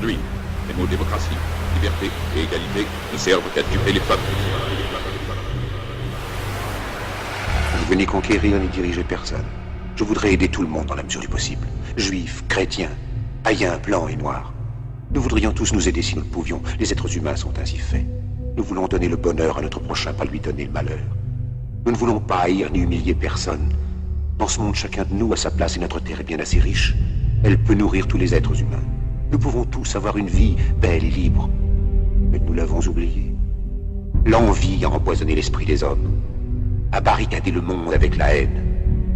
Aujourd'hui, les mots démocratie, liberté et égalité ne servent qu'à duper les peuples. Vous venez conquérir ni diriger personne. Je voudrais aider tout le monde dans la mesure du possible. Juifs, chrétiens, païens, blancs et noirs. Nous voudrions tous nous aider si nous le pouvions. Les êtres humains sont ainsi faits. Nous voulons donner le bonheur à notre prochain, pas lui donner le malheur. Nous ne voulons pas haïr ni humilier personne. Dans ce monde, chacun de nous a sa place et notre terre est bien assez riche. Elle peut nourrir tous les êtres humains. Nous pouvons tous avoir une vie belle et libre. Mais nous l'avons oublié. L'envie a empoisonné l'esprit des hommes, a barricadé le monde avec la haine,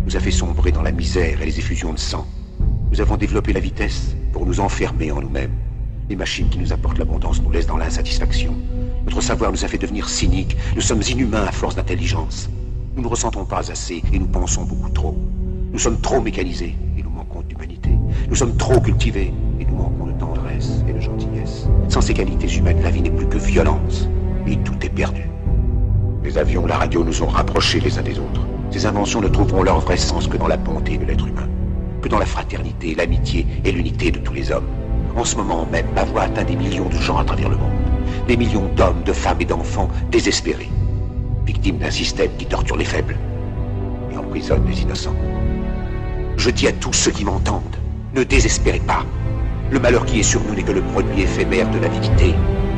nous a fait sombrer dans la misère et les effusions de sang. Nous avons développé la vitesse pour nous enfermer en nous-mêmes. Les machines qui nous apportent l'abondance nous laissent dans l'insatisfaction. Notre savoir nous a fait devenir cyniques. Nous sommes inhumains à force d'intelligence. Nous ne ressentons pas assez et nous pensons beaucoup trop. Nous sommes trop mécanisés et nous manquons d'humanité. Nous sommes trop cultivés et nous manquons de tendresse et de gentillesse. Sans ces qualités humaines, la vie n'est plus que violence et tout est perdu. Les avions, la radio nous ont rapprochés les uns des autres. Ces inventions ne trouveront leur vrai sens que dans la bonté de l'être humain, que dans la fraternité, l'amitié et l'unité de tous les hommes. En ce moment même, ma voix atteint des millions de gens à travers le monde. Des millions d'hommes, de femmes et d'enfants désespérés, victimes d'un système qui torture les faibles et emprisonne les innocents. Je dis à tous ceux qui m'entendent, ne désespérez pas. Le malheur qui est sur nous n'est que le produit éphémère de l'avidité,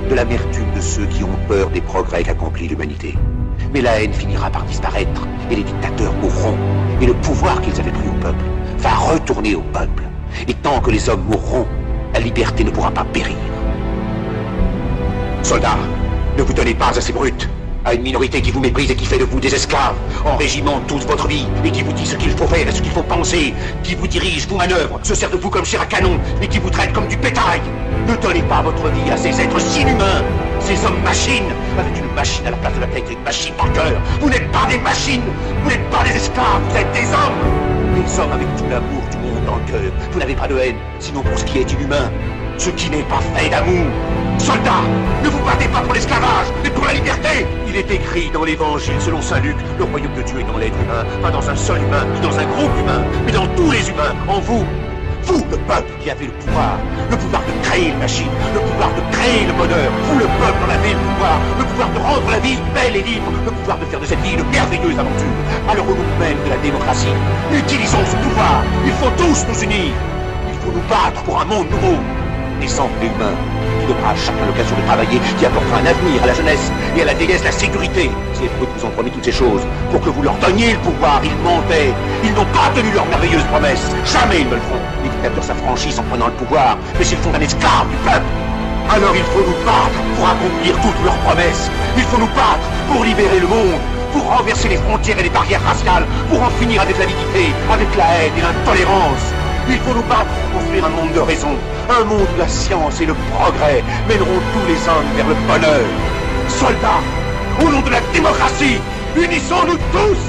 de l'amertume de ceux qui ont peur des progrès qu'accomplit l'humanité. Mais la haine finira par disparaître, et les dictateurs mourront, et le pouvoir qu'ils avaient pris au peuple va retourner au peuple. Et tant que les hommes mourront, la liberté ne pourra pas périr. Soldats, ne vous donnez pas à ces brutes, à une minorité qui vous méprise et qui fait de vous des esclaves, en régiment toute votre vie, et qui vous dit ce qu'il faut faire et ce qu'il faut penser, qui vous dirige, vous manœuvre, se sert de vous comme chair à canon, et qui vous traite comme du bétail. Ne donnez pas votre vie à ces êtres inhumains, ces hommes-machines, avec une machine à la place de la tête et une machine par cœur. Vous n'êtes pas des machines, vous n'êtes pas des esclaves, vous êtes des hommes. Des hommes avec tout l'amour du monde dans le cœur. Vous n'avez pas de haine, sinon pour ce qui est inhumain, ce qui n'est pas fait d'amour. Soldats, ne vous battez pas pour l'esclavage, mais pour la liberté. Il est écrit dans l'évangile selon saint Luc, le royaume de Dieu est dans l'être humain, pas dans un seul humain, ni dans un groupe humain, mais dans tous les humains, en vous. Vous, le peuple qui avez le pouvoir de créer une machine, le pouvoir de créer le bonheur. Vous, le peuple, en avez le pouvoir de rendre la vie belle et libre, le pouvoir de faire de cette vie une merveilleuse aventure. Alors au nom même de la démocratie, utilisons ce pouvoir. Il faut tous nous unir. Il faut nous battre pour un monde nouveau, décent et humain, qui donnera à chacun l'occasion de travailler, qui apportera un avenir à la jeunesse et à la déesse la sécurité. Ces brutes vous ont promis toutes ces choses pour que vous leur donniez le pouvoir. Ils mentaient. Ils n'ont pas tenu leurs merveilleuses promesses. Jamais ils ne le feront. Les dictateurs s'affranchissent en prenant le pouvoir, mais s'ils font un esclave du peuple, alors il faut nous battre pour accomplir toutes leurs promesses. Il faut nous battre pour libérer le monde, pour renverser les frontières et les barrières raciales, pour en finir avec l'avidité, avec la haine et l'intolérance. Il faut nous battre pour construire un monde de raison, un monde où la science et le progrès mèneront tous les hommes vers le bonheur. Soldats, au nom de la démocratie, unissons-nous tous!